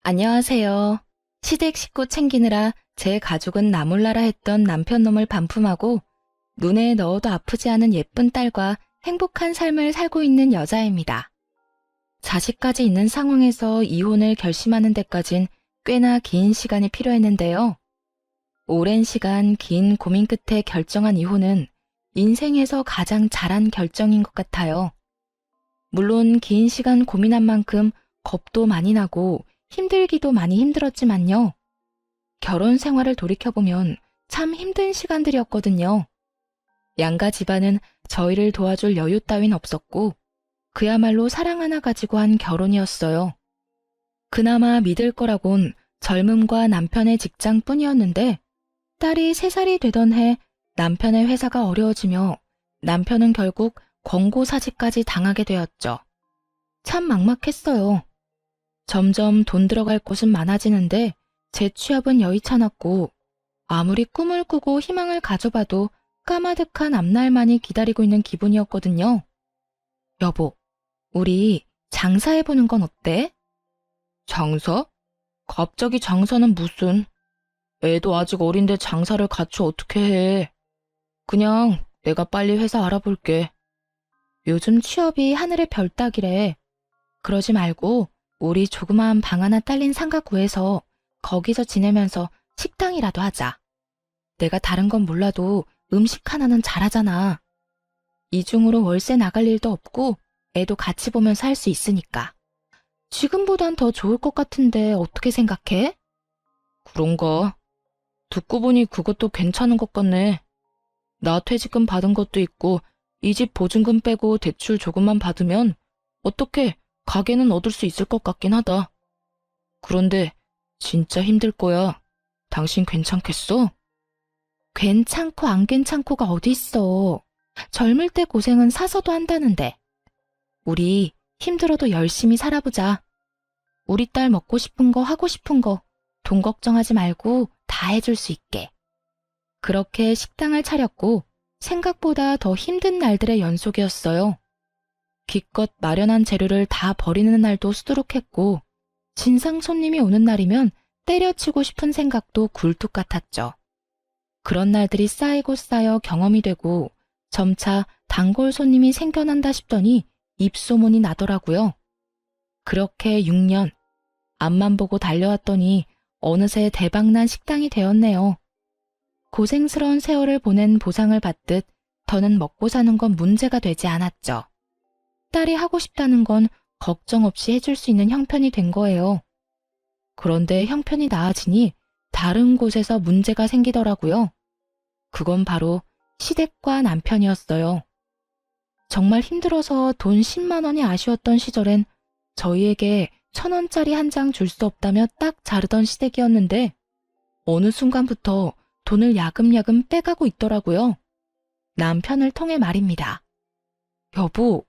안녕하세요. 시댁 식구 챙기느라 제 가족은 나몰라라 했던 남편 놈을 반품하고 눈에 넣어도 아프지 않은 예쁜 딸과 행복한 삶을 살고 있는 여자입니다. 자식까지 있는 상황에서 이혼을 결심하는 데까진 꽤나 긴 시간이 필요했는데요. 오랜 시간 긴 고민 끝에 결정한 이혼은 인생에서 가장 잘한 결정인 것 같아요. 물론 긴 시간 고민한 만큼 겁도 많이 나고 힘들기도 많이 힘들었지만요. 결혼 생활을 돌이켜보면 참 힘든 시간들이었거든요. 양가 집안은 저희를 도와줄 여유 따윈 없었고 그야말로 사랑 하나 가지고 한 결혼이었어요. 그나마 믿을 거라곤 젊음과 남편의 직장뿐이었는데 딸이 3살이 되던 해 남편의 회사가 어려워지며 남편은 결국 권고사직까지 당하게 되었죠. 참 막막했어요. 점점 돈 들어갈 곳은 많아지는데 제 취업은 여의찮았고 아무리 꿈을 꾸고 희망을 가져봐도 까마득한 앞날만이 기다리고 있는 기분이었거든요. 여보, 우리 장사해보는 건 어때? 장사? 갑자기 장사는 무슨? 애도 아직 어린데 장사를 같이 어떻게 해? 그냥 내가 빨리 회사 알아볼게. 요즘 취업이 하늘의 별 따기래. 그러지 말고 우리 조그마한 방 하나 딸린 상가 구해서 거기서 지내면서 식당이라도 하자. 내가 다른 건 몰라도 음식 하나는 잘하잖아. 이중으로 월세 나갈 일도 없고 애도 같이 보면서 할 수 있으니까. 지금보단 더 좋을 것 같은데 어떻게 생각해? 그런가? 듣고 보니 그것도 괜찮은 것 같네. 나 퇴직금 받은 것도 있고 이 집 보증금 빼고 대출 조금만 받으면 어떻게 가게는 얻을 수 있을 것 같긴 하다. 그런데 진짜 힘들 거야. 당신 괜찮겠어? 괜찮고 안 괜찮고가 어디 있어. 젊을 때 고생은 사서도 한다는데. 우리 힘들어도 열심히 살아보자. 우리 딸 먹고 싶은 거 하고 싶은 거 돈 걱정하지 말고 다 해줄 수 있게. 그렇게 식당을 차렸고 생각보다 더 힘든 날들의 연속이었어요. 기껏 마련한 재료를 다 버리는 날도 수두룩했고 진상 손님이 오는 날이면 때려치고 싶은 생각도 굴뚝 같았죠. 그런 날들이 쌓이고 쌓여 경험이 되고 점차 단골 손님이 생겨난다 싶더니 입소문이 나더라고요. 그렇게 6년, 앞만 보고 달려왔더니 어느새 대박난 식당이 되었네요. 고생스러운 세월을 보낸 보상을 받듯 더는 먹고 사는 건 문제가 되지 않았죠. 딸이 하고 싶다는 건 걱정 없이 해줄 수 있는 형편이 된 거예요. 그런데 형편이 나아지니 다른 곳에서 문제가 생기더라고요. 그건 바로 시댁과 남편이었어요. 정말 힘들어서 돈 10만 원이 아쉬웠던 시절엔 저희에게 1,000원짜리 한 장 줄 수 없다며 딱 자르던 시댁이었는데 어느 순간부터 돈을 야금야금 빼가고 있더라고요. 남편을 통해 말입니다. 여보,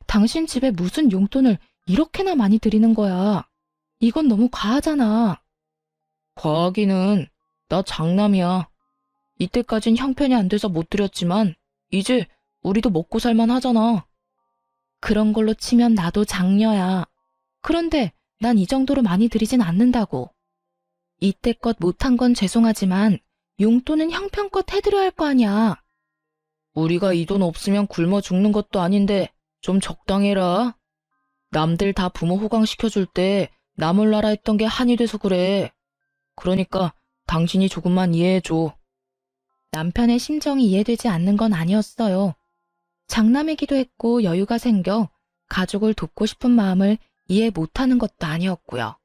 당신 집에 무슨 용돈을 이렇게나 많이 드리는 거야. 이건 너무 과하잖아. 과하기는 나 장남이야. 이때까진 형편이 안 돼서 못 드렸지만 이제 우리도 먹고 살만 하잖아. 그런 걸로 치면 나도 장녀야. 그런데 난 이 정도로 많이 드리진 않는다고. 이때껏 못한 건 죄송하지만 용돈은 형편껏 해드려야 할 거 아니야. 우리가 이 돈 없으면 굶어 죽는 것도 아닌데 좀 적당해라. 남들 다 부모 호강시켜줄 때 나 몰라라 했던 게 한이 돼서 그래. 그러니까 당신이 조금만 이해해줘. 남편의 심정이 이해되지 않는 건 아니었어요. 장남이기도 했고 여유가 생겨 가족을 돕고 싶은 마음을 이해 못하는 것도 아니었고요.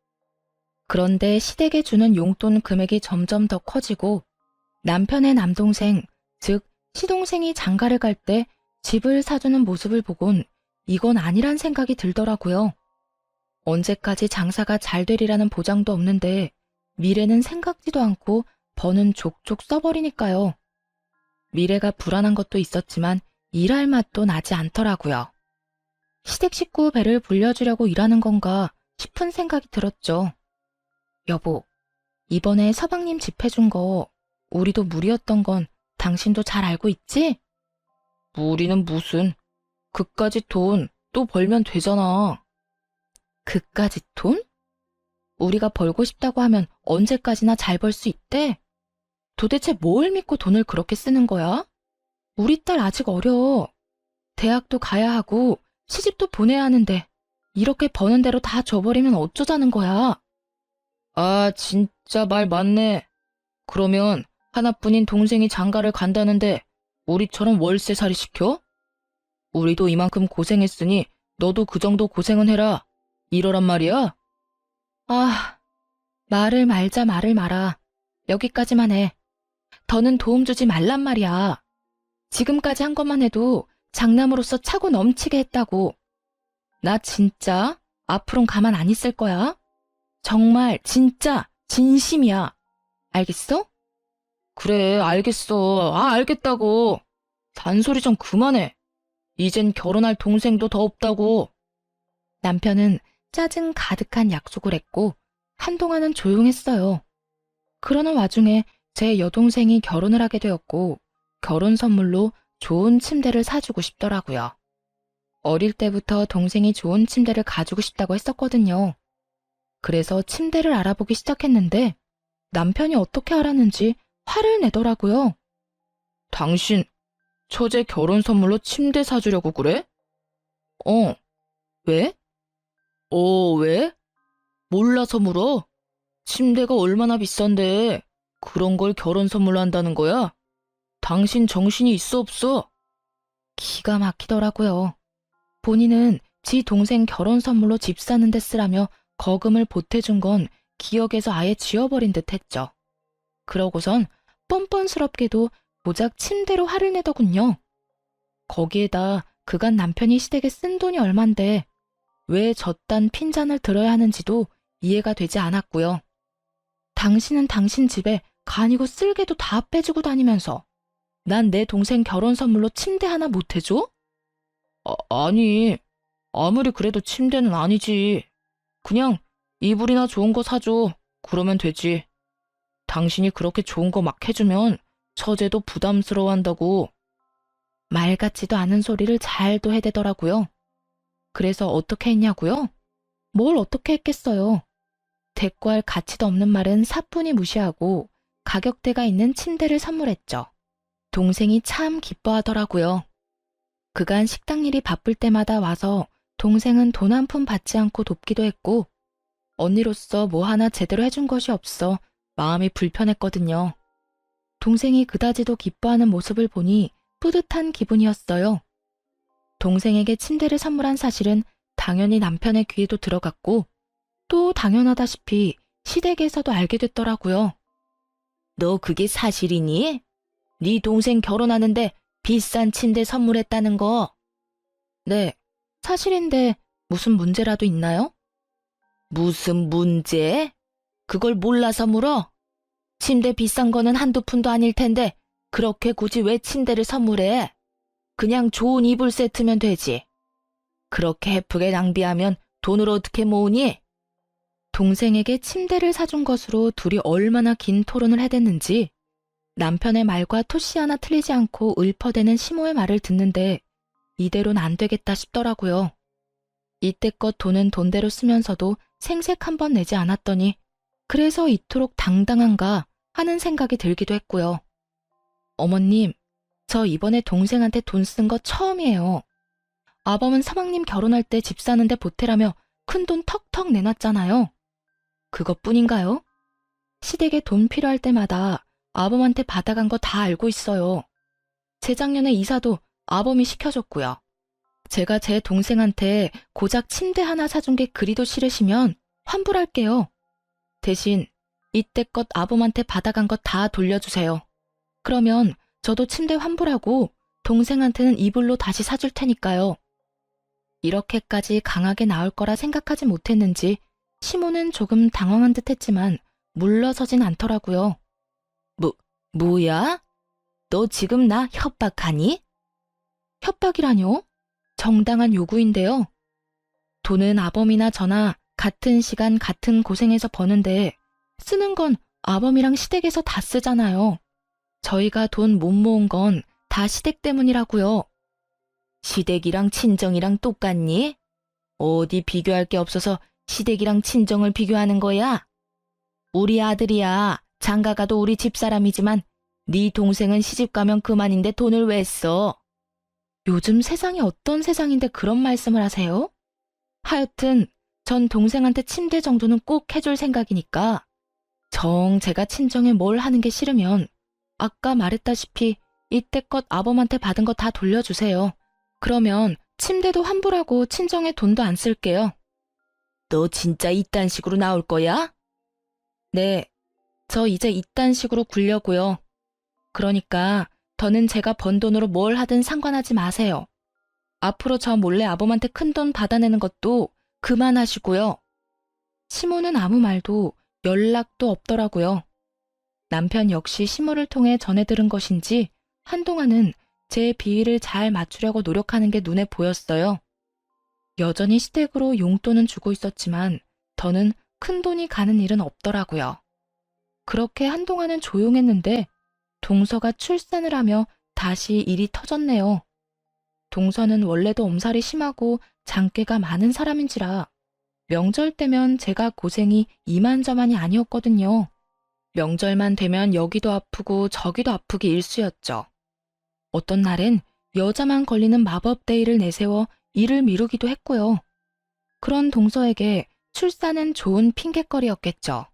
그런데 시댁에 주는 용돈 금액이 점점 더 커지고 남편의 남동생, 즉 시동생이 장가를 갈 때 집을 사주는 모습을 보곤 이건 아니란 생각이 들더라고요. 언제까지 장사가 잘 되리라는 보장도 없는데 미래는 생각지도 않고 버는 족족 써버리니까요. 미래가 불안한 것도 있었지만 일할 맛도 나지 않더라고요. 시댁 식구 배를 불려주려고 일하는 건가 싶은 생각이 들었죠. 여보, 이번에 서방님 집 해준 거 우리도 무리였던 건 당신도 잘 알고 있지? 무리는 무슨. 그까짓 돈 또 벌면 되잖아. 그까짓 돈? 우리가 벌고 싶다고 하면 언제까지나 잘 벌 수 있대? 도대체 뭘 믿고 돈을 그렇게 쓰는 거야? 우리 딸 아직 어려. 대학도 가야 하고 시집도 보내야 하는데 이렇게 버는 대로 다 줘버리면 어쩌자는 거야? 아, 진짜 말 맞네. 그러면 하나뿐인 동생이 장가를 간다는데 우리처럼 월세살이 시켜? 우리도 이만큼 고생했으니 너도 그 정도 고생은 해라. 이러란 말이야? 아, 말을 말자 말을 말아. 여기까지만 해. 더는 도움 주지 말란 말이야. 지금까지 한 것만 해도 장남으로서 차고 넘치게 했다고. 나 진짜 앞으론 가만 안 있을 거야. 정말 진짜 진심이야. 알겠어? 그래, 알겠어. 아, 알겠다고. 잔소리 좀 그만해. 이젠 결혼할 동생도 더 없다고. 남편은 짜증 가득한 약속을 했고 한동안은 조용했어요. 그러는 와중에 제 여동생이 결혼을 하게 되었고 결혼 선물로 좋은 침대를 사주고 싶더라고요. 어릴 때부터 동생이 좋은 침대를 가지고 싶다고 했었거든요. 그래서 침대를 알아보기 시작했는데 남편이 어떻게 알았는지 화를 내더라고요. 당신, 처제 결혼 선물로 침대 사주려고 그래? 왜? 왜? 몰라서 물어? 침대가 얼마나 비싼데 그런 걸 결혼 선물로 한다는 거야? 당신 정신이 있어 없어? 기가 막히더라고요. 본인은 지 동생 결혼 선물로 집 사는 데 쓰라며 거금을 보태준 건 기억에서 아예 지워버린 듯 했죠. 그러고선 뻔뻔스럽게도 고작 침대로 화를 내더군요. 거기에다 그간 남편이 시댁에 쓴 돈이 얼만데 왜 저딴 핀잔을 들어야 하는지도 이해가 되지 않았고요. 당신은 당신 집에 간이고 쓸개도 다 빼주고 다니면서 난 내 동생 결혼 선물로 침대 하나 못 해줘? 아니, 아무리 그래도 침대는 아니지. 그냥 이불이나 좋은 거 사줘. 그러면 되지. 당신이 그렇게 좋은 거 막 해주면 처제도 부담스러워한다고. 말 같지도 않은 소리를 잘도 해대더라고요. 그래서 어떻게 했냐고요? 뭘 어떻게 했겠어요. 대꾸할 가치도 없는 말은 사뿐히 무시하고 가격대가 있는 침대를 선물했죠. 동생이 참 기뻐하더라고요. 그간 식당 일이 바쁠 때마다 와서 동생은 돈 한 푼 받지 않고 돕기도 했고 언니로서 뭐 하나 제대로 해준 것이 없어 마음이 불편했거든요. 동생이 그다지도 기뻐하는 모습을 보니 뿌듯한 기분이었어요. 동생에게 침대를 선물한 사실은 당연히 남편의 귀에도 들어갔고 또 당연하다시피 시댁에서도 알게 됐더라고요. 너 그게 사실이니? 네 동생 결혼하는데 비싼 침대 선물했다는 거. 네, 사실인데 무슨 문제라도 있나요? 무슨 문제? 그걸 몰라서 물어? 침대 비싼 거는 한두 푼도 아닐 텐데 그렇게 굳이 왜 침대를 선물해? 그냥 좋은 이불 세트면 되지. 그렇게 헤프게 낭비하면 돈을 어떻게 모으니? 동생에게 침대를 사준 것으로 둘이 얼마나 긴 토론을 해댔는지 남편의 말과 토씨 하나 틀리지 않고 읊어대는 시모의 말을 듣는데 이대로는 안 되겠다 싶더라고요. 이때껏 돈은 돈대로 쓰면서도 생색 한 번 내지 않았더니 그래서 이토록 당당한가 하는 생각이 들기도 했고요. 어머님, 저 이번에 동생한테 돈 쓴 거 처음이에요. 아범은 서방님 결혼할 때 집 사는데 보태라며 큰돈 턱턱 내놨잖아요. 그것뿐인가요? 시댁에 돈 필요할 때마다 아범한테 받아간 거 다 알고 있어요. 재작년에 이사도 아범이 시켜줬고요. 제가 제 동생한테 고작 침대 하나 사준 게 그리도 싫으시면 환불할게요. 대신 이때껏 아범한테 받아간 거 다 돌려주세요. 그러면 저도 침대 환불하고 동생한테는 이불로 다시 사줄 테니까요. 이렇게까지 강하게 나올 거라 생각하지 못했는지 시모는 조금 당황한 듯 했지만 물러서진 않더라고요. 뭐야? 너 지금 나 협박하니? 협박이라뇨? 정당한 요구인데요. 돈은 아범이나 저나 같은 시간 같은 고생해서 버는데 쓰는 건 아범이랑 시댁에서 다 쓰잖아요. 저희가 돈 못 모은 건 다 시댁 때문이라고요. 시댁이랑 친정이랑 똑같니? 어디 비교할 게 없어서 시댁이랑 친정을 비교하는 거야? 우리 아들이야. 장가가도 우리 집사람이지만 네 동생은 시집가면 그만인데 돈을 왜 써? 요즘 세상이 어떤 세상인데 그런 말씀을 하세요? 하여튼 전 동생한테 침대 정도는 꼭 해줄 생각이니까 정 제가 친정에 뭘 하는 게 싫으면 아까 말했다시피 이때껏 아범한테 받은 거 다 돌려주세요. 그러면 침대도 환불하고 친정에 돈도 안 쓸게요. 너 진짜 이딴 식으로 나올 거야? 네, 저 이제 이딴 식으로 굴려고요. 그러니까 더는 제가 번 돈으로 뭘 하든 상관하지 마세요. 앞으로 저 몰래 아범한테 큰돈 받아내는 것도 그만하시고요. 시모는 아무 말도 연락도 없더라고요. 남편 역시 시모를 통해 전해 들은 것인지 한동안은 제 비위를 잘 맞추려고 노력하는 게 눈에 보였어요. 여전히 시댁으로 용돈은 주고 있었지만 더는 큰돈이 가는 일은 없더라고요. 그렇게 한동안은 조용했는데 동서가 출산을 하며 다시 일이 터졌네요. 동서는 원래도 엄살이 심하고 장깨가 많은 사람인지라 명절 때면 제가 고생이 이만저만이 아니었거든요. 명절만 되면 여기도 아프고 저기도 아프기 일쑤였죠. 어떤 날엔 여자만 걸리는 마법데이를 내세워 일을 미루기도 했고요. 그런 동서에게 출산은 좋은 핑곗거리였겠죠.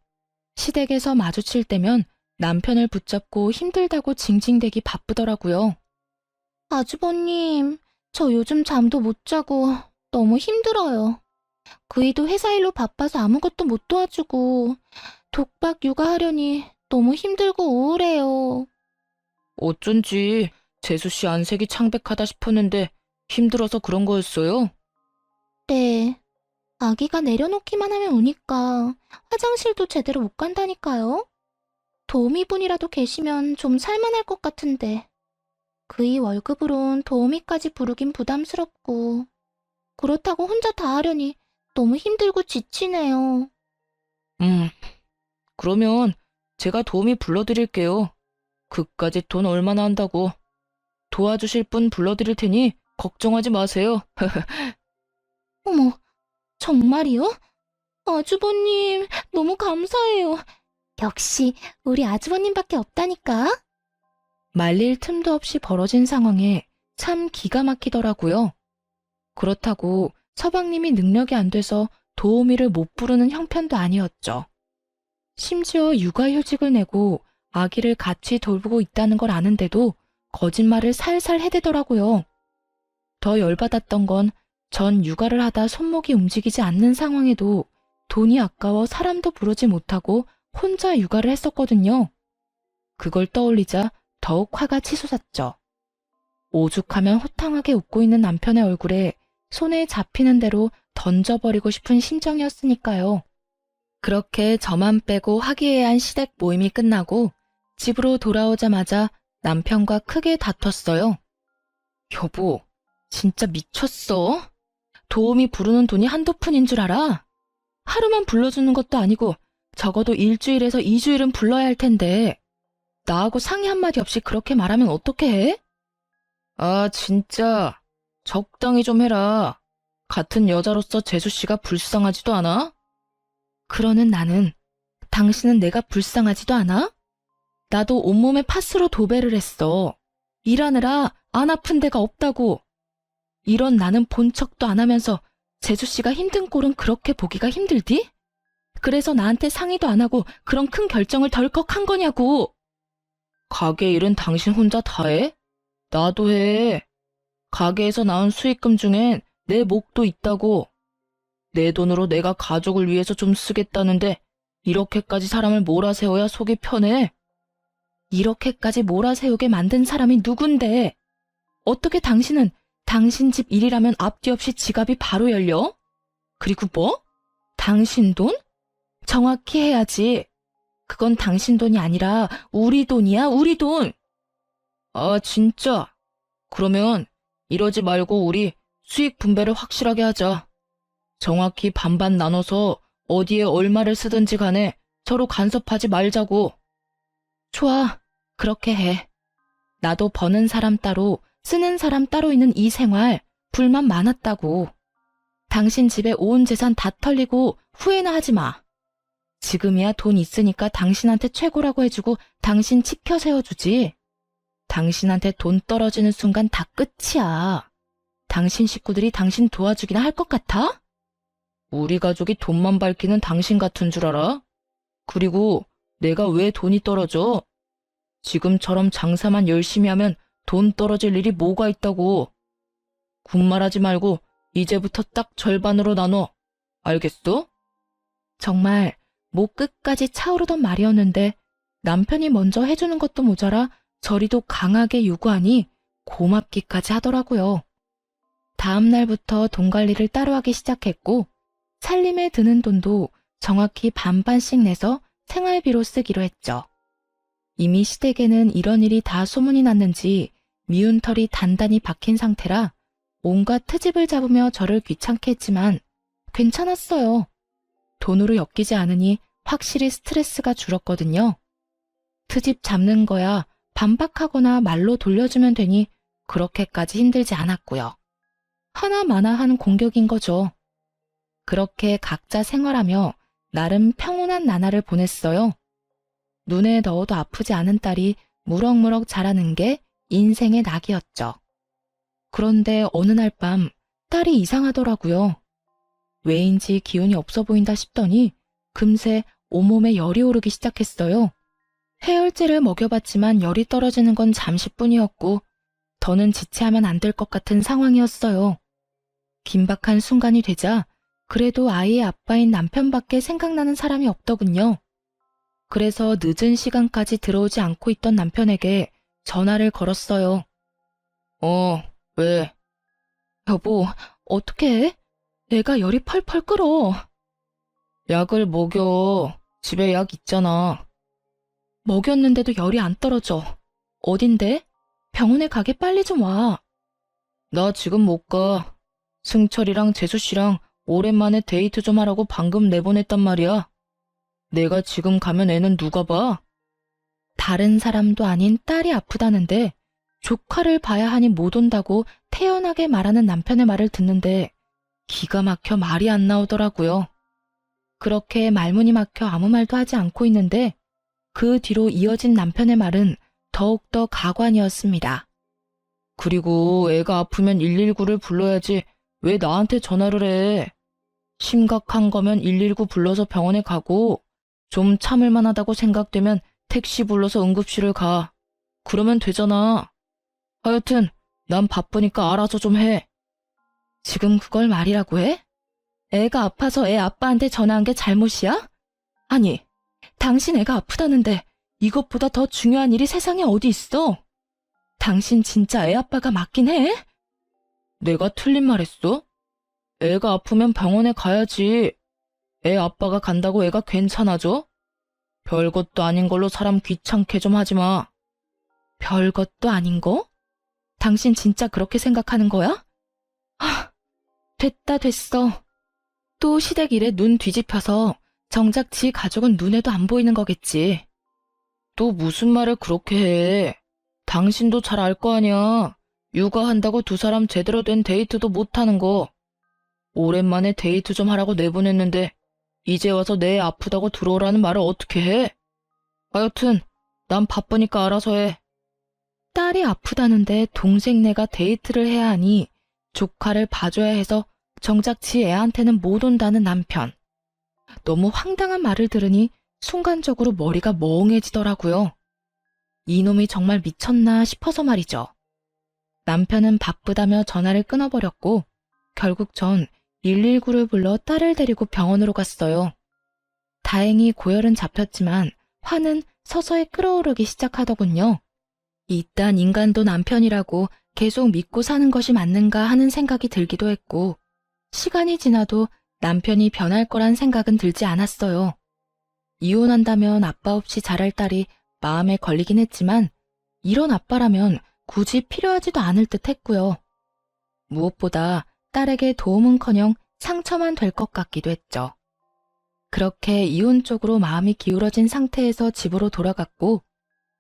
시댁에서 마주칠 때면 남편을 붙잡고 힘들다고 징징대기 바쁘더라고요. 아주버님, 저 요즘 잠도 못 자고 너무 힘들어요. 그이도 회사 일로 바빠서 아무것도 못 도와주고 독박 육아하려니 너무 힘들고 우울해요. 어쩐지 재수씨 안색이 창백하다 싶었는데 힘들어서 그런 거였어요? 네. 아기가 내려놓기만 하면 우니까 화장실도 제대로 못 간다니까요. 도우미분이라도 계시면 좀 살만할 것 같은데 그이 월급으론 도우미까지 부르긴 부담스럽고 그렇다고 혼자 다 하려니 너무 힘들고 지치네요. 그러면 제가 도우미 불러드릴게요. 그까짓 돈 얼마나 한다고. 도와주실 분 불러드릴 테니 걱정하지 마세요. 어머, 정말이요? 아주버님, 너무 감사해요. 역시 우리 아주버님밖에 없다니까. 말릴 틈도 없이 벌어진 상황에 참 기가 막히더라고요. 그렇다고 서방님이 능력이 안 돼서 도우미를 못 부르는 형편도 아니었죠. 심지어 육아휴직을 내고 아기를 같이 돌보고 있다는 걸 아는데도 거짓말을 살살 해대더라고요. 더 열받았던 건 전 육아를 하다 손목이 움직이지 않는 상황에도 돈이 아까워 사람도 부르지 못하고 혼자 육아를 했었거든요. 그걸 떠올리자 더욱 화가 치솟았죠. 오죽하면 호탕하게 웃고 있는 남편의 얼굴에 손에 잡히는 대로 던져버리고 싶은 심정이었으니까요. 그렇게 저만 빼고 화기애애한 시댁 모임이 끝나고 집으로 돌아오자마자 남편과 크게 다퉜어요. 여보, 진짜 미쳤어? 도우미 부르는 돈이 한두 푼인 줄 알아? 하루만 불러주는 것도 아니고 적어도 일주일에서 2주일은 불러야 할 텐데 나하고 상의 한마디 없이 그렇게 말하면 어떻게 해? 아, 진짜 적당히 좀 해라. 같은 여자로서 재수씨가 불쌍하지도 않아? 그러는 나는 당신은 내가 불쌍하지도 않아? 나도 온몸에 파스로 도배를 했어. 일하느라 안 아픈 데가 없다고. 이런 나는 본 척도 안 하면서 재수씨가 힘든 꼴은 그렇게 보기가 힘들디? 그래서 나한테 상의도 안 하고 그런 큰 결정을 덜컥 한 거냐고. 가게 일은 당신 혼자 다 해? 나도 해. 가게에서 나온 수익금 중엔 내 몫도 있다고. 내 돈으로 내가 가족을 위해서 좀 쓰겠다는데 이렇게까지 사람을 몰아세워야 속이 편해? 이렇게까지 몰아세우게 만든 사람이 누군데? 어떻게 당신은 당신 집 일이라면 앞뒤 없이 지갑이 바로 열려? 그리고 뭐? 당신 돈? 정확히 해야지. 그건 당신 돈이 아니라 우리 돈이야, 우리 돈. 아, 진짜? 그러면 이러지 말고 우리 수익 분배를 확실하게 하자. 정확히 반반 나눠서 어디에 얼마를 쓰든지 간에 서로 간섭하지 말자고. 좋아, 그렇게 해. 나도 버는 사람 따로 쓰는 사람 따로 있는 이 생활 불만 많았다고. 당신 집에 온 재산 다 털리고 후회나 하지 마. 지금이야 돈 있으니까 당신한테 최고라고 해주고 당신 치켜 세워주지. 당신한테 돈 떨어지는 순간 다 끝이야. 당신 식구들이 당신 도와주기나 할 것 같아? 우리 가족이 돈만 밝히는 당신 같은 줄 알아? 그리고 내가 왜 돈이 떨어져? 지금처럼 장사만 열심히 하면 돈 떨어질 일이 뭐가 있다고. 군말하지 말고 이제부터 딱 절반으로 나눠. 알겠어? 정말 목 끝까지 차오르던 말이었는데 남편이 먼저 해주는 것도 모자라 저리도 강하게 요구하니 고맙기까지 하더라고요. 다음 날부터 돈 관리를 따로 하기 시작했고 살림에 드는 돈도 정확히 반반씩 내서 생활비로 쓰기로 했죠. 이미 시댁에는 이런 일이 다 소문이 났는지 미운 털이 단단히 박힌 상태라 온갖 트집을 잡으며 저를 귀찮게 했지만 괜찮았어요. 돈으로 엮이지 않으니 확실히 스트레스가 줄었거든요. 트집 잡는 거야 반박하거나 말로 돌려주면 되니 그렇게까지 힘들지 않았고요. 하나마나한 공격인 거죠. 그렇게 각자 생활하며 나름 평온한 나날을 보냈어요. 눈에 넣어도 아프지 않은 딸이 무럭무럭 자라는 게 인생의 낙이었죠. 그런데 어느 날 밤 딸이 이상하더라고요. 왜인지 기운이 없어 보인다 싶더니 금세 온몸에 열이 오르기 시작했어요. 해열제를 먹여봤지만 열이 떨어지는 건 잠시뿐이었고 더는 지체하면 안 될 것 같은 상황이었어요. 긴박한 순간이 되자 그래도 아이의 아빠인 남편밖에 생각나는 사람이 없더군요. 그래서 늦은 시간까지 들어오지 않고 있던 남편에게 전화를 걸었어요. 왜? 여보, 어떻게 해? 애가 열이 펄펄 끓어. 약을 먹여. 집에 약 있잖아. 먹였는데도 열이 안 떨어져. 어딘데? 병원에 가게 빨리 좀 와. 나 지금 못 가. 승철이랑 재수씨랑 오랜만에 데이트 좀 하라고 방금 내보냈단 말이야. 내가 지금 가면 애는 누가 봐? 다른 사람도 아닌 딸이 아프다는데 조카를 봐야 하니 못 온다고 태연하게 말하는 남편의 말을 듣는데 기가 막혀 말이 안 나오더라고요. 그렇게 말문이 막혀 아무 말도 하지 않고 있는데 그 뒤로 이어진 남편의 말은 더욱더 가관이었습니다. 그리고 애가 아프면 119를 불러야지 왜 나한테 전화를 해? 심각한 거면 119 불러서 병원에 가고 좀 참을 만하다고 생각되면 택시 불러서 응급실을 가. 그러면 되잖아. 하여튼 난 바쁘니까 알아서 좀 해. 지금 그걸 말이라고 해? 애가 아파서 애 아빠한테 전화한 게 잘못이야? 아니, 당신 애가 아프다는데 이것보다 더 중요한 일이 세상에 어디 있어? 당신 진짜 애 아빠가 맞긴 해? 내가 틀린 말 했어? 애가 아프면 병원에 가야지. 애 아빠가 간다고 애가 괜찮아져? 별것도 아닌 걸로 사람 귀찮게 좀 하지 마. 별것도 아닌 거? 당신 진짜 그렇게 생각하는 거야? 됐어. 또 시댁 일에 눈 뒤집혀서 정작 지 가족은 눈에도 안 보이는 거겠지. 또 무슨 말을 그렇게 해. 당신도 잘 알 거 아니야. 육아한다고 두 사람 제대로 된 데이트도 못하는 거. 오랜만에 데이트 좀 하라고 내보냈는데 이제 와서 내 아프다고 들어오라는 말을 어떻게 해? 하여튼 난 바쁘니까 알아서 해. 딸이 아프다는데 동생네가 데이트를 해야 하니 조카를 봐줘야 해서 정작 지 애한테는 못 온다는 남편. 너무 황당한 말을 들으니 순간적으로 머리가 멍해지더라고요. 이놈이 정말 미쳤나 싶어서 말이죠. 남편은 바쁘다며 전화를 끊어버렸고 결국 전 119를 불러 딸을 데리고 병원으로 갔어요. 다행히 고열은 잡혔지만 화는 서서히 끓어오르기 시작하더군요. 이딴 인간도 남편이라고 계속 믿고 사는 것이 맞는가 하는 생각이 들기도 했고 시간이 지나도 남편이 변할 거란 생각은 들지 않았어요. 이혼한다면 아빠 없이 자랄 딸이 마음에 걸리긴 했지만 이런 아빠라면 굳이 필요하지도 않을 듯 했고요. 무엇보다 딸에게 도움은커녕 상처만 될 것 같기도 했죠. 그렇게 이혼 쪽으로 마음이 기울어진 상태에서 집으로 돌아갔고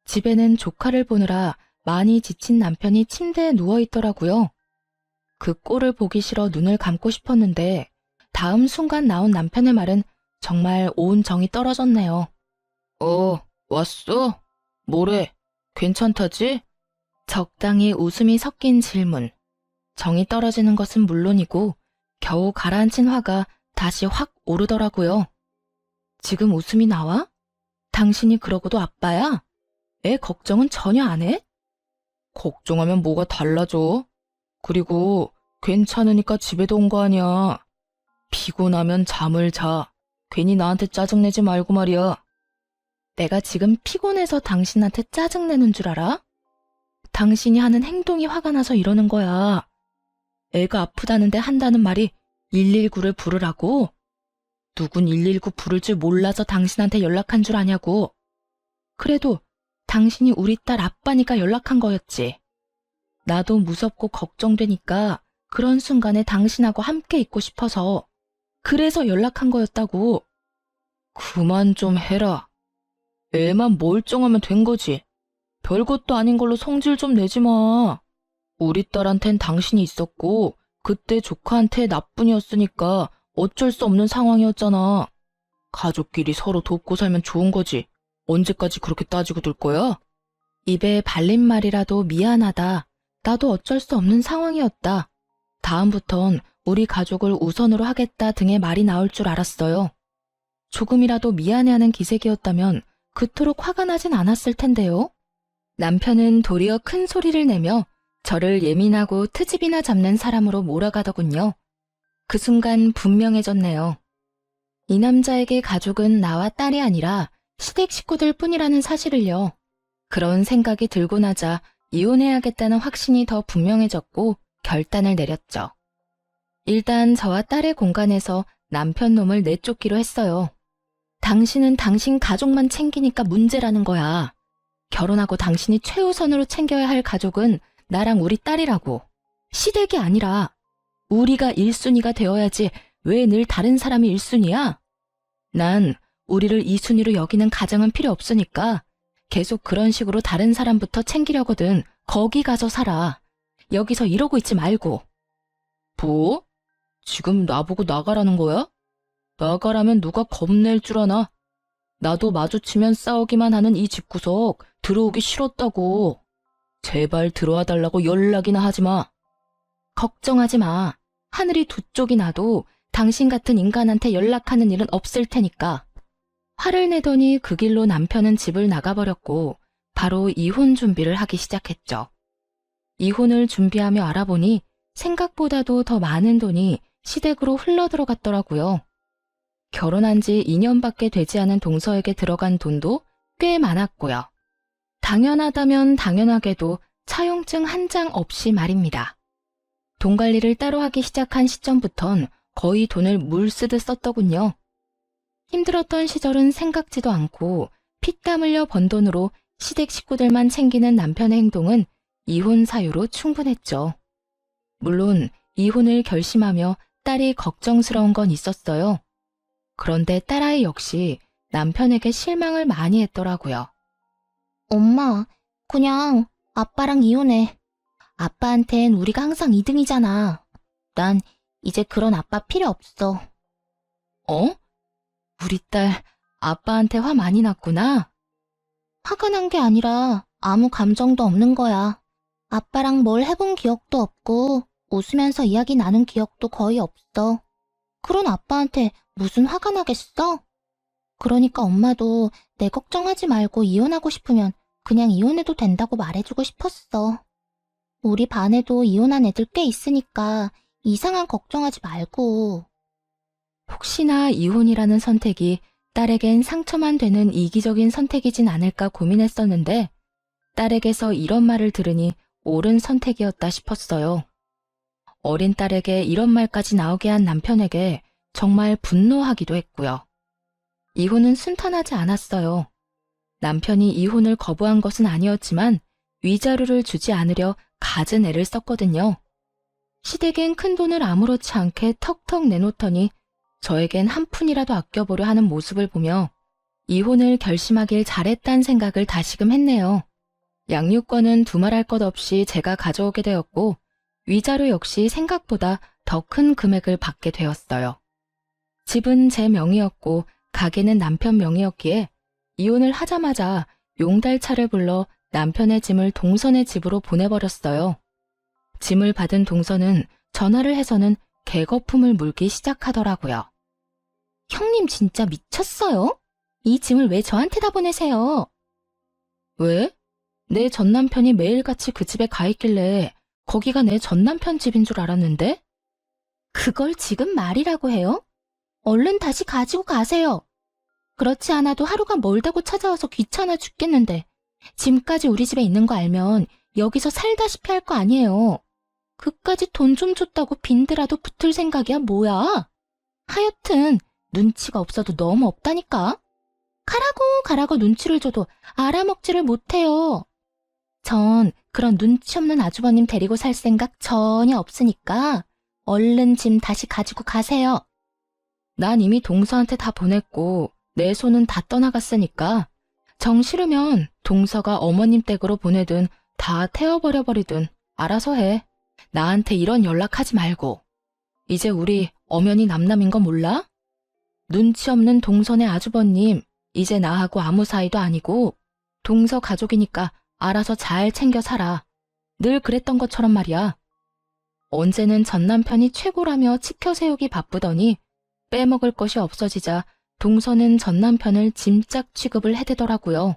집에는 조카를 보느라 많이 지친 남편이 침대에 누워있더라고요. 그 꼴을 보기 싫어 눈을 감고 싶었는데 다음 순간 나온 남편의 말은 정말 온 정이 떨어졌네요. 왔어? 뭐래? 괜찮다지? 적당히 웃음이 섞인 질문. 정이 떨어지는 것은 물론이고 겨우 가라앉힌 화가 다시 확 오르더라고요. 지금 웃음이 나와? 당신이 그러고도 아빠야? 애 걱정은 전혀 안 해? 걱정하면 뭐가 달라져? 그리고 괜찮으니까 집에도 온 거 아니야. 피곤하면 잠을 자. 괜히 나한테 짜증내지 말고 말이야. 내가 지금 피곤해서 당신한테 짜증내는 줄 알아? 당신이 하는 행동이 화가 나서 이러는 거야. 애가 아프다는데 한다는 말이 119를 부르라고? 누군 119 부를 줄 몰라서 당신한테 연락한 줄 아냐고. 그래도 당신이 우리 딸 아빠니까 연락한 거였지. 나도 무섭고 걱정되니까 그런 순간에 당신하고 함께 있고 싶어서 그래서 연락한 거였다고. 그만 좀 해라. 애만 멀쩡하면 된 거지. 별것도 아닌 걸로 성질 좀 내지 마. 우리 딸한텐 당신이 있었고 그때 조카한테 나뿐이었으니까 어쩔 수 없는 상황이었잖아. 가족끼리 서로 돕고 살면 좋은 거지. 언제까지 그렇게 따지고 둘 거야? 입에 발린 말이라도 미안하다. 나도 어쩔 수 없는 상황이었다. 다음부턴 우리 가족을 우선으로 하겠다 등의 말이 나올 줄 알았어요. 조금이라도 미안해하는 기색이었다면 그토록 화가 나진 않았을 텐데요. 남편은 도리어 큰 소리를 내며 저를 예민하고 트집이나 잡는 사람으로 몰아가더군요. 그 순간 분명해졌네요. 이 남자에게 가족은 나와 딸이 아니라 시댁 식구들 뿐이라는 사실을요. 그런 생각이 들고 나자 이혼해야겠다는 확신이 더 분명해졌고 결단을 내렸죠. 일단 저와 딸의 공간에서 남편 놈을 내쫓기로 했어요. 당신은 당신 가족만 챙기니까 문제라는 거야. 결혼하고 당신이 최우선으로 챙겨야 할 가족은 나랑 우리 딸이라고. 시댁이 아니라 우리가 1순위가 되어야지 왜 늘 다른 사람이 1순위야? 난 우리를 2순위로 여기는 가정은 필요 없으니까 계속 그런 식으로 다른 사람부터 챙기려거든. 거기 가서 살아. 여기서 이러고 있지 말고. 뭐? 지금 나보고 나가라는 거야? 나가라면 누가 겁낼 줄 아나? 나도 마주치면 싸우기만 하는 이 집구석 들어오기 싫었다고. 제발 들어와 달라고 연락이나 하지 마. 걱정하지 마. 하늘이 두 쪽이 나도 당신 같은 인간한테 연락하는 일은 없을 테니까. 화를 내더니 그 길로 남편은 집을 나가버렸고 바로 이혼 준비를 하기 시작했죠. 이혼을 준비하며 알아보니 생각보다도 더 많은 돈이 시댁으로 흘러들어갔더라고요. 결혼한 지 2년밖에 되지 않은 동서에게 들어간 돈도 꽤 많았고요. 당연하다면 당연하게도 차용증 한 장 없이 말입니다. 돈 관리를 따로 하기 시작한 시점부턴 거의 돈을 물 쓰듯 썼더군요. 힘들었던 시절은 생각지도 않고 피땀 흘려 번 돈으로 시댁 식구들만 챙기는 남편의 행동은 이혼 사유로 충분했죠. 물론 이혼을 결심하며 딸이 걱정스러운 건 있었어요. 그런데 딸아이 역시 남편에게 실망을 많이 했더라고요. 엄마, 그냥 아빠랑 이혼해. 아빠한텐 우리가 항상 2등이잖아. 난 이제 그런 아빠 필요 없어. 어? 우리 딸 아빠한테 화 많이 났구나? 화가 난 게 아니라 아무 감정도 없는 거야. 아빠랑 뭘 해본 기억도 없고 웃으면서 이야기 나눈 기억도 거의 없어. 그런 아빠한테 무슨 화가 나겠어? 그러니까 엄마도 내 걱정하지 말고 이혼하고 싶으면 그냥 이혼해도 된다고 말해주고 싶었어. 우리 반에도 이혼한 애들 꽤 있으니까 이상한 걱정하지 말고. 혹시나 이혼이라는 선택이 딸에겐 상처만 되는 이기적인 선택이진 않을까 고민했었는데 딸에게서 이런 말을 들으니 옳은 선택이었다 싶었어요. 어린 딸에게 이런 말까지 나오게 한 남편에게 정말 분노하기도 했고요. 이혼은 순탄하지 않았어요. 남편이 이혼을 거부한 것은 아니었지만 위자료를 주지 않으려 갖은 애를 썼거든요. 시댁엔 큰 돈을 아무렇지 않게 턱턱 내놓더니 저에겐 한 푼이라도 아껴보려 하는 모습을 보며 이혼을 결심하길 잘했단 생각을 다시금 했네요. 양육권은 두말할 것 없이 제가 가져오게 되었고 위자료 역시 생각보다 더 큰 금액을 받게 되었어요. 집은 제 명의였고 가게는 남편 명의였기에 이혼을 하자마자 용달차를 불러 남편의 짐을 동선의 집으로 보내버렸어요. 짐을 받은 동선은 전화를 해서는 개거품을 물기 시작하더라고요. 형님 진짜 미쳤어요? 이 짐을 왜 저한테다 보내세요? 왜? 내 전남편이 매일같이 그 집에 가 있길래 거기가 내 전남편 집인 줄 알았는데? 그걸 지금 말이라고 해요? 얼른 다시 가지고 가세요. 그렇지 않아도 하루가 멀다고 찾아와서 귀찮아 죽겠는데 짐까지 우리 집에 있는 거 알면 여기서 살다시피 할 거 아니에요. 그까지 돈 좀 줬다고 빈드라도 붙을 생각이야 뭐야? 하여튼 눈치가 없어도 너무 없다니까. 가라고 눈치를 줘도 알아먹지를 못해요. 전 그런 눈치 없는 아주버님 데리고 살 생각 전혀 없으니까 얼른 짐 다시 가지고 가세요. 난 이미 동서한테 다 보냈고 내 손은 다 떠나갔으니까 정 싫으면 동서가 어머님 댁으로 보내든 다 태워버려버리든 알아서 해. 나한테 이런 연락하지 말고. 이제 우리 엄연히 남남인 거 몰라? 눈치 없는 동선의 아주버님, 이제 나하고 아무 사이도 아니고 동서 가족이니까 알아서 잘 챙겨 살아. 늘 그랬던 것처럼 말이야. 언제는 전남편이 최고라며 치켜세우기 바쁘더니 빼먹을 것이 없어지자 동서는 전남편을 짐짝 취급을 해대더라고요.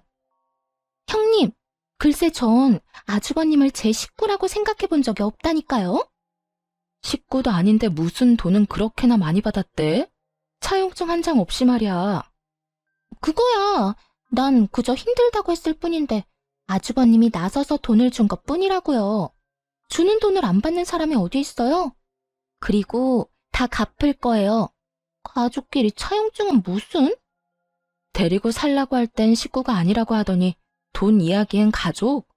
형님, 글쎄 전 아주버님을 제 식구라고 생각해 본 적이 없다니까요. 식구도 아닌데 무슨 돈은 그렇게나 많이 받았대? 차용증 한 장 없이 말이야. 그거야. 난 그저 힘들다고 했을 뿐인데 아주버님이 나서서 돈을 준 것뿐이라고요. 주는 돈을 안 받는 사람이 어디 있어요? 그리고 다 갚을 거예요. 가족끼리 차용증은 무슨? 데리고 살라고 할 땐 식구가 아니라고 하더니 돈 이야기엔 가족?